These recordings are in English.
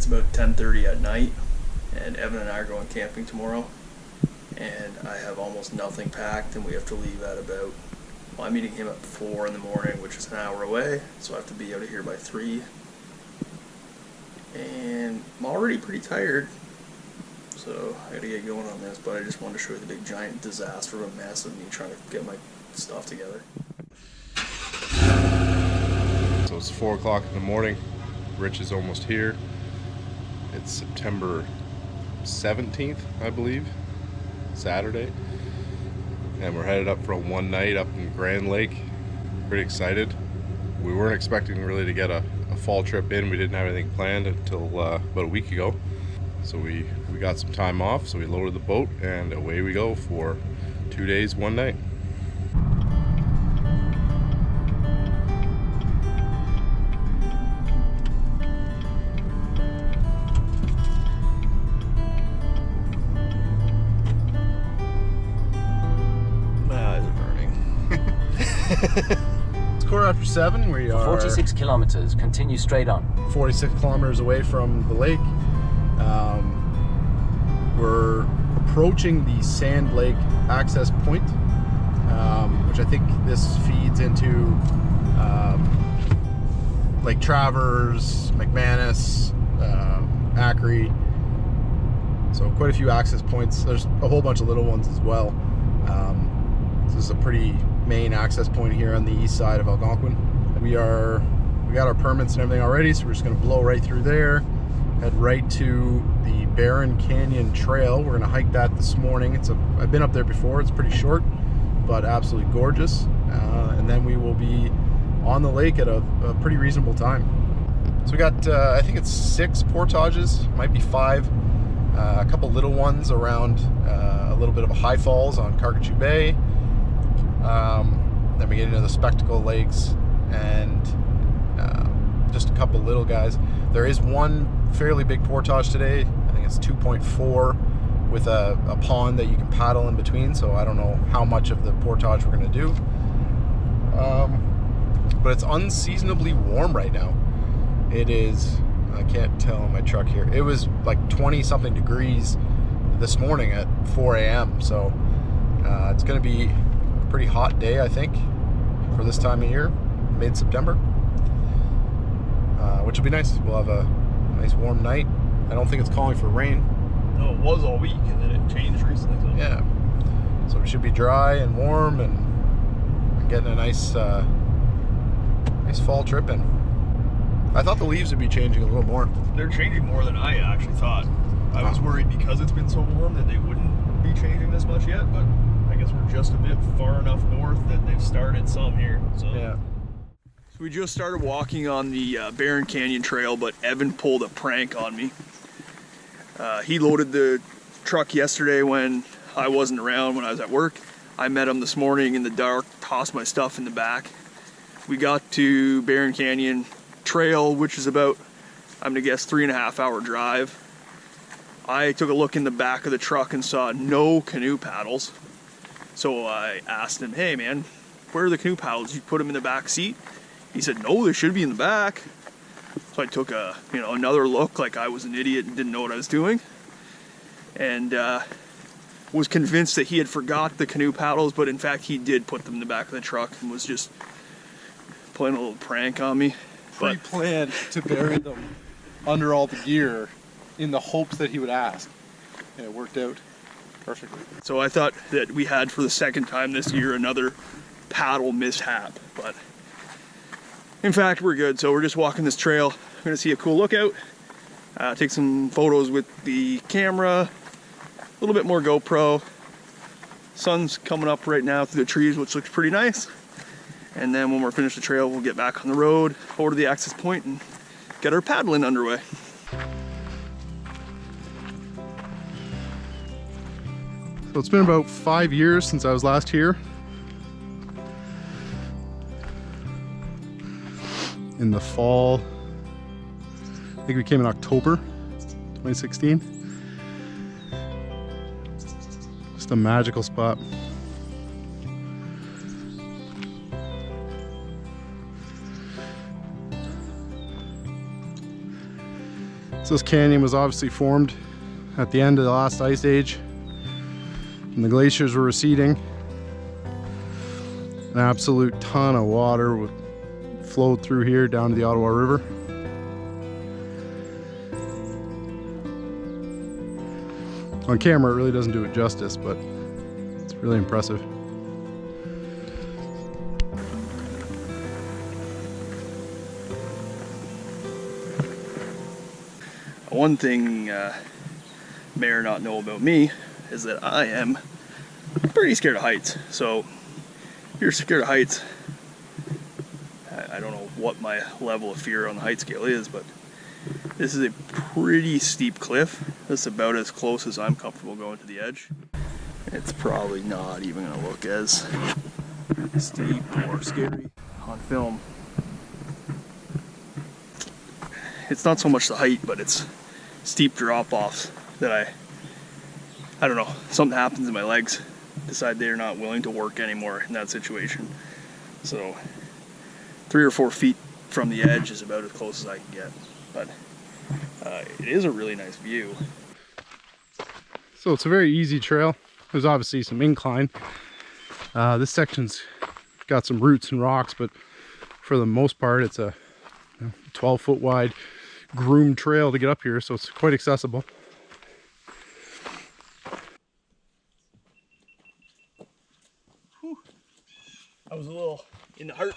about 10:30 at night, and Evan and I are going camping tomorrow, and I have almost nothing packed, and we have to leave at about, well, I'm meeting him at 4 in the morning, which is an hour away, so I have to be out of here by 3. And I'm already pretty tired, so I gotta get going on this, but I just wanted to show you the big giant disaster of a mess of me trying to get my stuff together. So it's 4 o'clock in the morning. Rich is almost here. It's September 17th, I believe, Saturday. And we're headed up for a one night up in Grand Lake. Pretty excited. We weren't expecting really to get a fall trip in. We didn't have anything planned until about a week ago. So we got some time off, so we loaded the boat and away we go for 2 days, one night. It's 7:15. We are 46 kilometers. Continue straight on. 46 kilometers away from the lake. We're approaching the Sand Lake access point, which I think this feeds into Lake Travers, McManus, Achray. So quite a few access points. There's a whole bunch of little ones as well. This is a pretty main access point here on the east side of Algonquin. We got our permits and everything already, so we're just gonna blow right through there, head right to the Barron Canyon trail. We're gonna hike that this morning. I've been up there before. It's pretty short, but absolutely gorgeous. And then we will be on the lake at a pretty reasonable time. So we got, I think it's 6 portages, might be 5. A couple little ones around a little bit of a high falls on Carcaju Bay. Then we get into the Spectacle Lakes and just a couple little guys. There is one fairly big portage today. I think it's 2.4 with a pond that you can paddle in between, so I don't know how much of the portage we're going to do. But it's unseasonably warm right now. It is, I can't tell on my truck here, it was like 20 something degrees this morning at 4 a.m. so it's going to be a pretty hot day, I think, for this time of year, mid-September, which will be nice. We'll have a nice warm night. I don't think it's calling for rain. No, it was all week, and then it changed recently. So. Yeah, so it should be dry and warm, and getting a nice nice fall trip in. I thought the leaves would be changing a little more. They're changing more than I actually thought. I was worried because it's been so warm that they wouldn't be changing this much yet, but I guess we're just a bit far enough north that they've started some here. So Yeah. So we just started walking on the Barron Canyon trail, but Evan pulled a prank on me. He loaded the truck yesterday when I wasn't around, when I was at work. I met him this morning in the dark, tossed my stuff in the back. We got to Barron Canyon trail, which is about, I'm gonna guess, 3.5 hour drive. I took a look in the back of the truck and saw no canoe paddles. So I asked him, hey man, where are the canoe paddles? You put them in the back seat? He said, no, they should be in the back. So I took another look like I was an idiot and didn't know what I was doing. And was convinced that he had forgot the canoe paddles, but in fact he did put them in the back of the truck and was just playing a little prank on me. Pre-planned to bury them under all the gear in the hopes that he would ask. And it worked out perfectly. So I thought that we had, for the second time this year, another paddle mishap, but in fact we're good. So we're just walking this trail. We're gonna see a cool lookout, take some photos with the camera, a little bit more GoPro. Sun's coming up right now through the trees, which looks pretty nice. And then when we're finished the trail, we'll get back on the road over to the access point and get our paddling underway. So it's been about 5 years since I was last here. In the fall, I think we came in October 2016. Just a magical spot. So this canyon was obviously formed at the end of the last ice age, and the glaciers were receding. An absolute ton of water flowed through here down to the Ottawa River. On camera it really doesn't do it justice, but it's really impressive. One thing may or not know about me is that I am pretty scared of heights. So if you're scared of heights, I don't know what my level of fear on the height scale is, but this is a pretty steep cliff. This is about as close as I'm comfortable going to the edge. It's probably not even going to look as steep or scary on film. It's not so much the height, but it's steep drop-offs that I don't know, something happens in my legs, decide they're not willing to work anymore in that situation. So 3 or 4 feet from the edge is about as close as I can get, but it is a really nice view. So it's a very easy trail. There's obviously some incline. This section's got some roots and rocks, but for the most part it's a 12-foot wide groomed trail to get up here, so it's quite accessible. Whew. I was a little in the heart.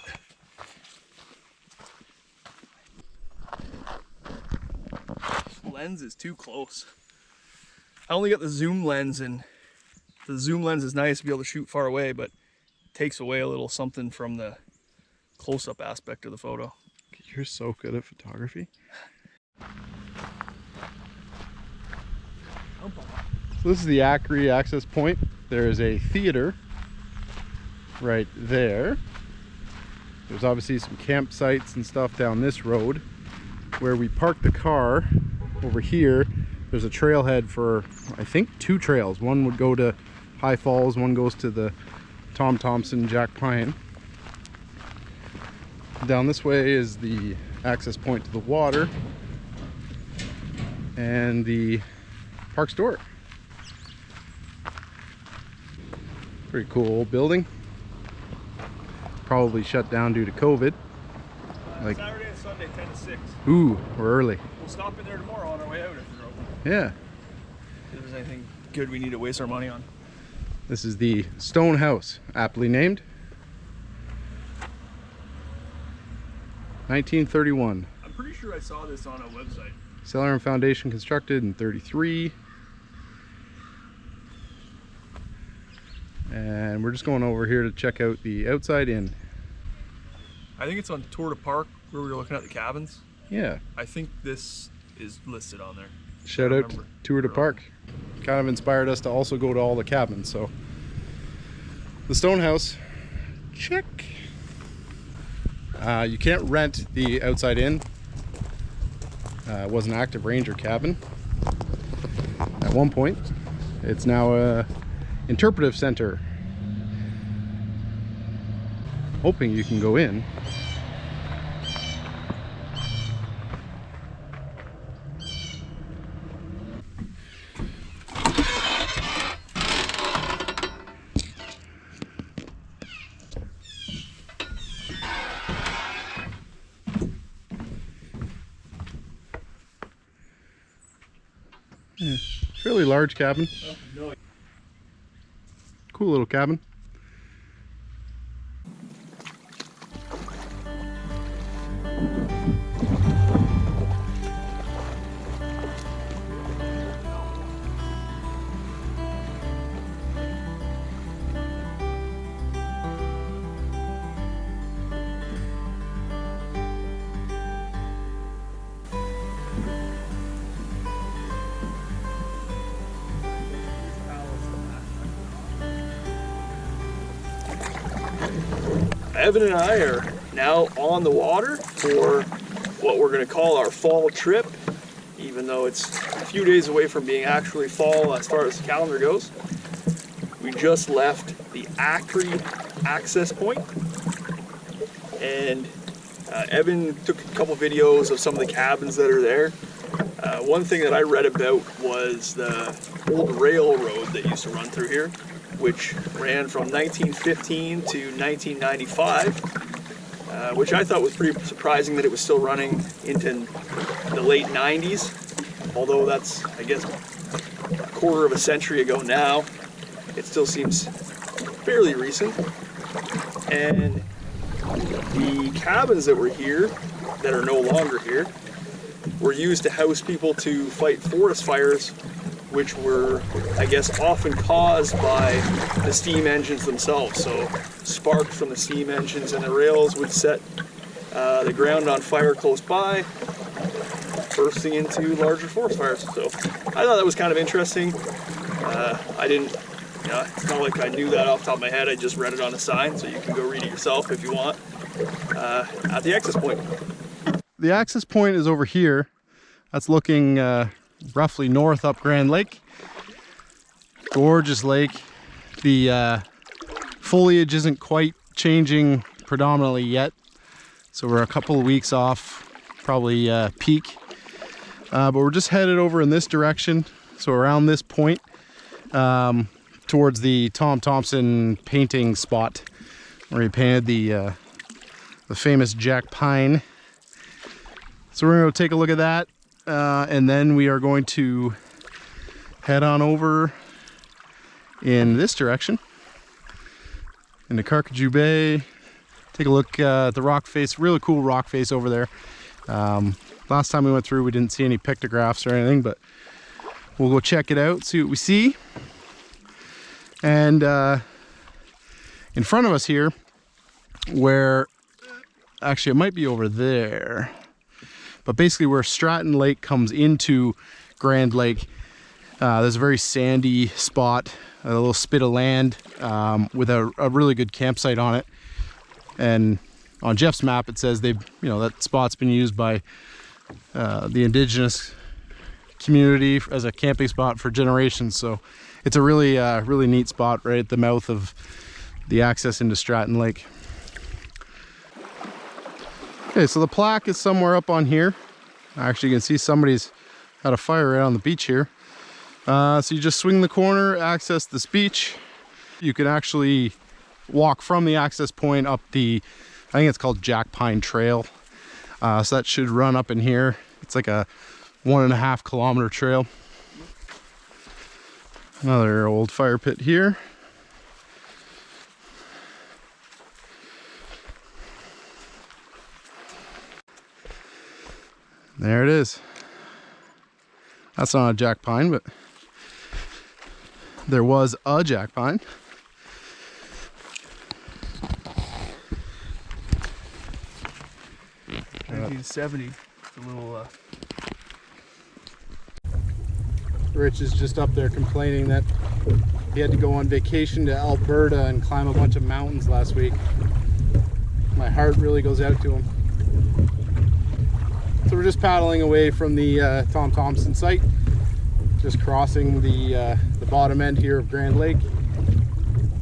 This lens is too close. I only got the zoom lens, and the zoom lens is nice to be able to shoot far away, but it takes away a little something from the close-up aspect of the photo. You're so good at photography. So this is the Achray Access point. There is a theater right there. There's obviously some campsites and stuff down this road. Where we parked the car over here, there's a trailhead for, I think, 2 trails. One would go to High Falls, one goes to the Tom Thomson Jack Pine. Down this way is the access point to the water and the park store. Pretty cool old building. Probably shut down due to COVID. Like Saturday and Sunday, 10 to 6. Ooh, we're early. We'll stop in there tomorrow on our way out if they're open. Yeah. If there's anything good we need to waste our money on. This is the Stone House, aptly named. 1931. I'm pretty sure I saw this on a website. Cellar and foundation constructed in 33. And we're just going over here to check out the outside inn. I think it's on Tour de Park where we were looking at the cabins. Yeah. I think this is listed on there. Shout out to Tour de Park. Kind of inspired us to also go to all the cabins. So the Stone House, check. You can't rent the outside inn. It was an active ranger cabin at one point. It's now a interpretive center. Hoping you can go in. Yeah, fairly large cabin. Cool little cabin. Evan and I are now on the water for what we're going to call our fall trip, even though it's a few days away from being actually fall as far as the calendar goes. We just left the Achray Access point, and Evan took a couple videos of some of the cabins that are there. One thing that I read about was the old railroad that used to run through here, which ran from 1915 to 1995, which I thought was pretty surprising that it was still running into the late 90s, although that's, I guess, a quarter of a century ago now. It still seems fairly recent. And the cabins that were here, that are no longer here, were used to house people to fight forest fires, which were, I guess, often caused by the steam engines themselves. So sparks from the steam engines and the rails would set the ground on fire close by, bursting into larger forest fires. So I thought that was kind of interesting. I didn't, it's not like I knew that off the top of my head. I just read it on a sign, so you can go read it yourself if you want, at the access point. The access point is over here. That's looking roughly north up Grand Lake. Gorgeous lake. The foliage isn't quite changing predominantly yet, so we're a couple of weeks off probably peak. But we're just headed over in this direction, so around this point, towards the Tom Thomson painting spot where he painted the famous Jack Pine. So we're going to go take a look at that, and then we are going to head on over in this direction into Carcaju Bay, take a look at the rock face. Really cool rock face over there. Last time we went through, we didn't see any pictographs or anything, but we'll go check it out, see what we see. And in front of us here, where actually it might be over there, but basically where Stratton Lake comes into Grand Lake, there's a very sandy spot, a little spit of land with a really good campsite on it. And on Jeff's map, it says that spot's been used by the indigenous community as a camping spot for generations. So it's a really, really neat spot right at the mouth of the access into Stratton Lake. Okay, so the plaque is somewhere up on here. Actually, you can see somebody's had a fire right on the beach here. So you just swing the corner, access this beach. You can actually walk from the access point up the, I think it's called Jack Pine Trail. So that should run up in here. It's like a 1.5 kilometer trail. Another old fire pit here. There it is. That's not a jack pine, but there was a jack pine. $1970. It's a little. Rich is just up there complaining that he had to go on vacation to Alberta and climb a bunch of mountains last week. My heart really goes out to him. So we're just paddling away from the Tom Thomson site, just crossing the bottom end here of Grand Lake.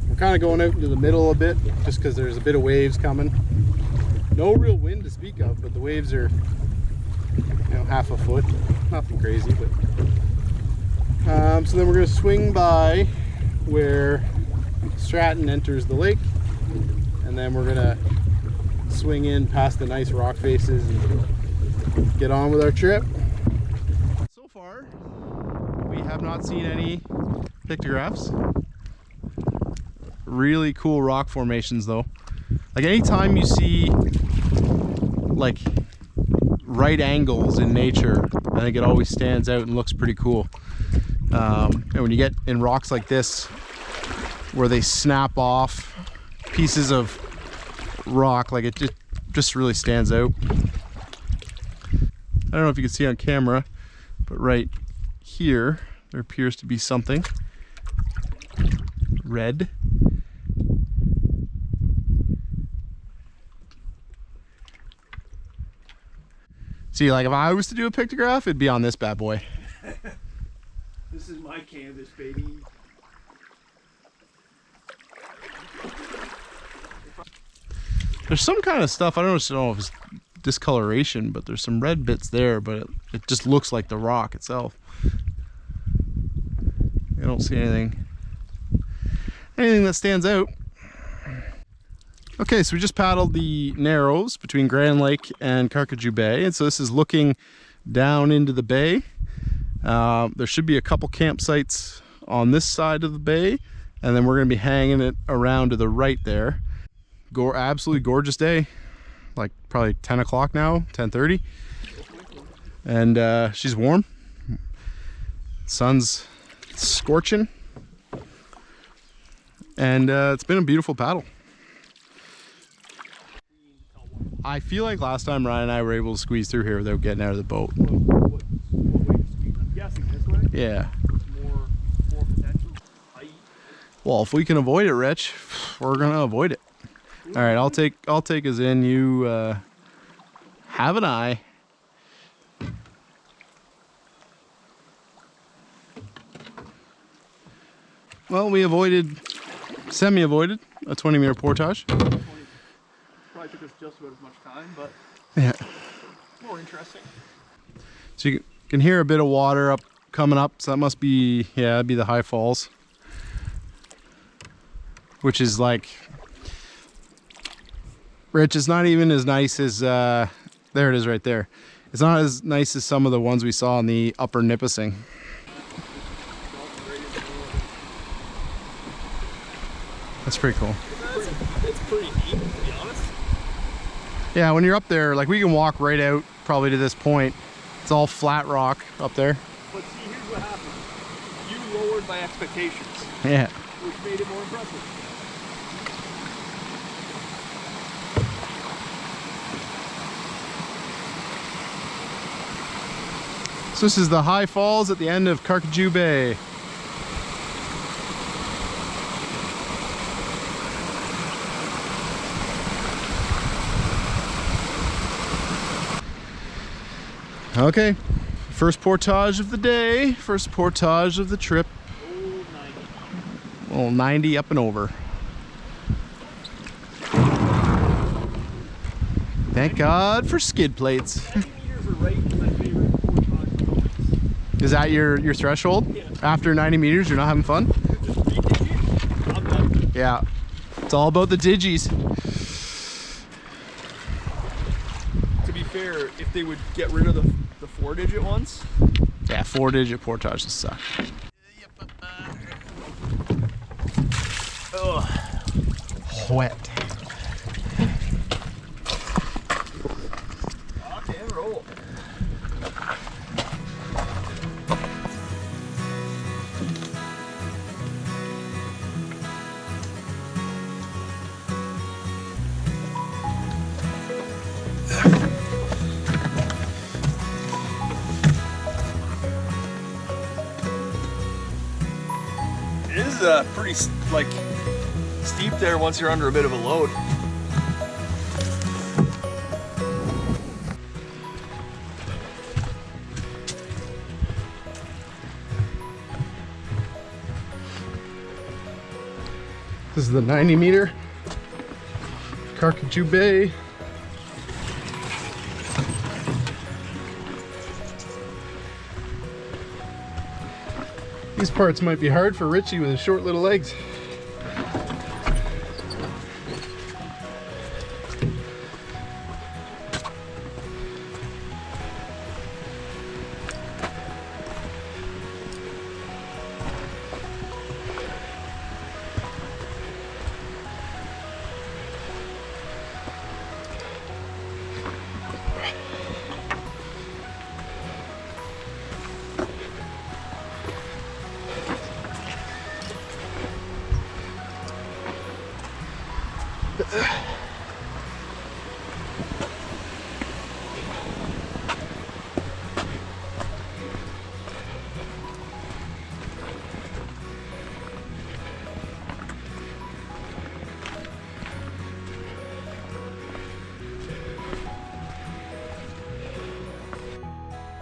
We're kind of going out into the middle a bit, just because there's a bit of waves coming. No real wind to speak of, but the waves are, half a foot. Nothing crazy, but. So then we're going to swing by where Stratton enters the lake, and then we're going to swing in past the nice rock faces and get on with our trip. So far, we have not seen any pictographs. Really cool rock formations though. Like anytime you see like right angles in nature, I think it always stands out and looks pretty cool. And when you get in rocks like this where they snap off pieces of rock, like it just really stands out. I don't know if you can see on camera, but right here there appears to be something red. See, like if I was to do a pictograph, it'd be on this bad boy. This is my canvas, baby. There's some kind of stuff, I don't know if it's discoloration, but there's some red bits there, but It just looks like the rock itself. I don't see anything that stands out. Okay, so we just paddled the Narrows between Barron Lake and Carcaju Bay, and so this is looking down into the bay. There should be a couple campsites on this side of the bay, and then we're going to be hanging it around to the right there. Absolutely gorgeous day, like probably 10 o'clock now, 10:30, and she's warm. Sun's scorching, and it's been a beautiful paddle. I feel like last time Ryan and I were able to squeeze through here without getting out of the boat. What way to squeeze? I'm guessing this way? Yeah. More potential height. Well, if we can avoid it, Rich, we're gonna avoid it. All right, I'll take us in. You have an eye. Well, we semi-avoided a 20-meter portage. Probably took us just about as much time, but Yeah. more interesting. So you can hear a bit of water coming up. So that must be, yeah, that'd be the high falls, which is like, Rich, it's not even as nice as, there it is right there. It's not as nice as some of the ones we saw in the upper Nipissing. That's pretty cool. It's pretty deep, to be honest. Yeah, when you're up there, like we can walk right out probably to this point. It's all flat rock up there. But see, here's what happened. You lowered my expectations, Yeah. which made it more impressive. So this is the high falls at the end of Carcaju Bay. Okay, first portage of the day, first portage of the trip. Oh, 90 up and over. Thank God for skid plates. 90 meters are right in my favorite portage moments. Is that your threshold? Yeah. After 90 meters, you're not having fun? Just re-digit. I'm done. Yeah. It's all about the digis. To be fair, if they would get rid of the 4-digit ones, Yeah, 4-digit portages suck. Wet. rock and roll. It is pretty like steep there once you're under a bit of a load. This is the 90 meter Carcaju Bay. These parts might be hard for Richie with his short little legs.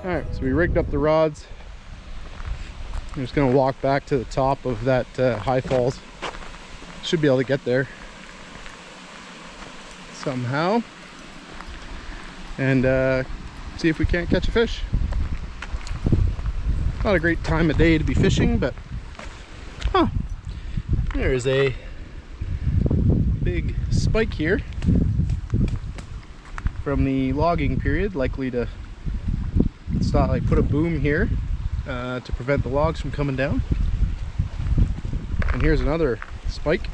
Alright, so we rigged up the rods. I'm just going to walk back to the top of that high falls. Should be able to get there somehow. And see if we can't catch a fish. Not a great time of day to be fishing, but there's a big spike here from the logging period, likely to stop, like put a boom here to prevent the logs from coming down. And here's another spike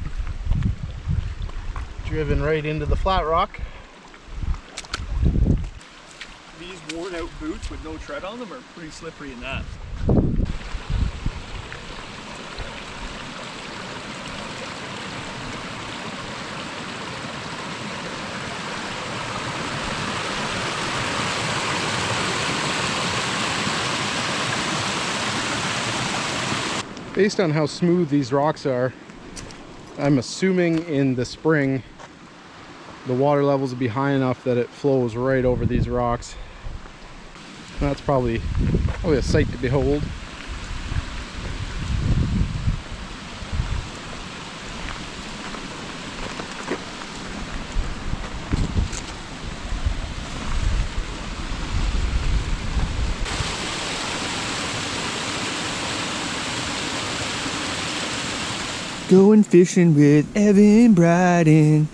driven right into the flat rock. These worn out boots with no tread on them are pretty slippery in that. Based on how smooth these rocks are, I'm assuming in the spring the water levels will be high enough that it flows right over these rocks. That's probably a sight to behold. Going fishing with Evan Bryden.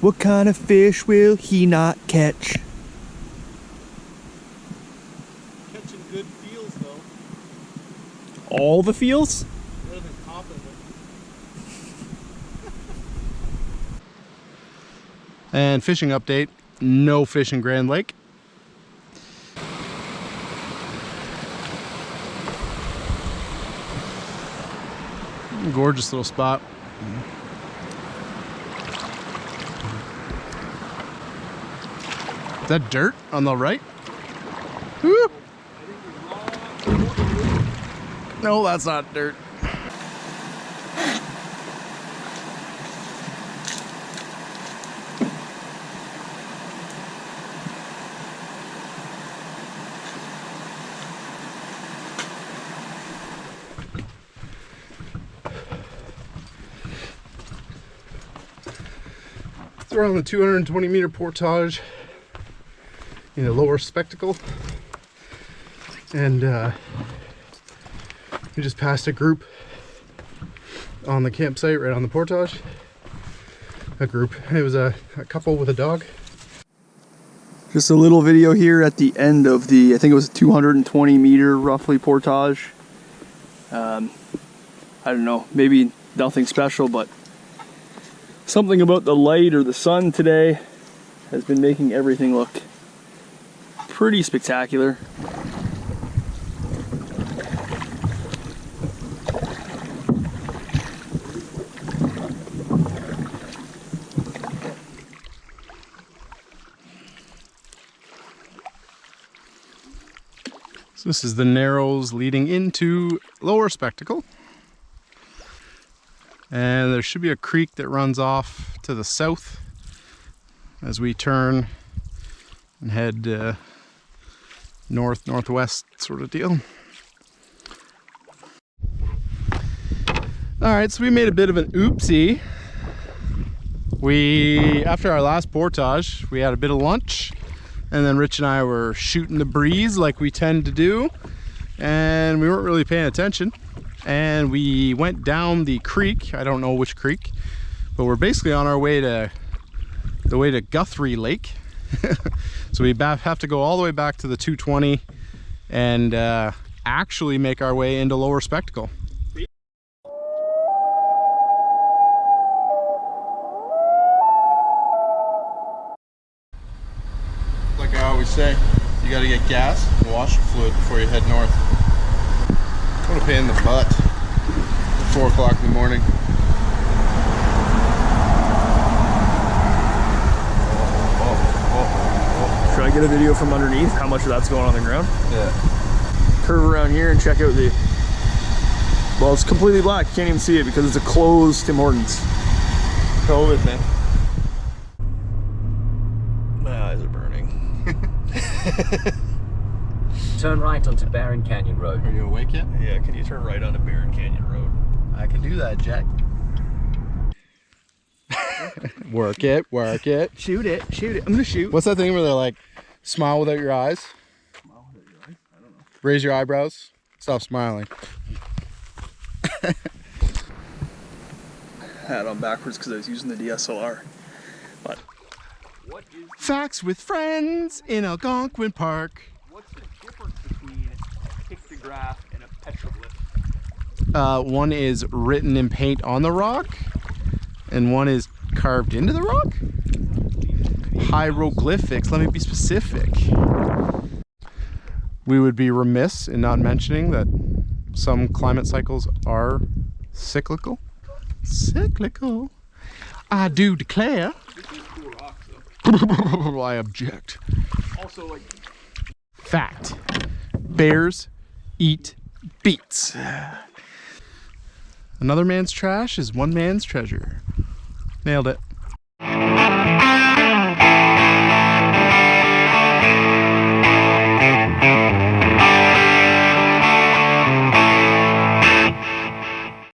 What kind of fish will he not catch? Catching good feels though. All the feels? Better than copping them. And fishing update, no fish in Grand Lake. Gorgeous little spot. Is that dirt on the right? Woo! No, that's not dirt. We're on the 220 meter portage in the lower spectacle, and we just passed a group on the campsite right on the portage. It was a couple with a dog. Just a little video here at the end of the, I think it was a 220 meter roughly portage. I don't know, maybe nothing special, but something about the light or the sun today has been making everything look pretty spectacular. So this is the narrows leading into lower spectacle. And there should be a creek that runs off to the south as we turn and head northwest sort of deal. Alright, so we made a bit of an oopsie. After our last portage, we had a bit of lunch, and then Rich and I were shooting the breeze like we tend to do, and we weren't really paying attention. And we went down the creek. I don't know which creek, but we're basically on our way to Guthrie Lake. So we have to go all the way back to the 220 and actually make our way into lower spectacle. Like I always say, you gotta get gas and washer fluid before you head north. What a pain in the butt. 4 o'clock in the morning. Should I get a video from underneath how much of that's going on the ground? Yeah. Curve around here and check out the, well, it's completely black, you can't even see it because it's a closed Tim Hortons. COVID, man. My eyes are burning. Turn right onto Barron Canyon Road. Are you awake yet? Yeah, can you turn right onto Barron Canyon Road? I can do that, Jack. Work it. Shoot it. I'm gonna shoot. What's that thing where they're like, smile without your eyes? Smile without your eyes? I don't know. Raise your eyebrows. Stop smiling. Had on backwards because I was using the DSLR. But what is Facts with friends in Algonquin Park. what's the difference between a pictograph and a petroglyph? One is written in paint on the rock, and one is carved into the rock. Hieroglyphics. Let me be specific. We would be remiss in not mentioning that some climate cycles are cyclical. Cyclical. I do declare. This is cool rocks though. I object. Also, like, Fact. Bears eat beets. Another man's trash is one man's treasure. Nailed it.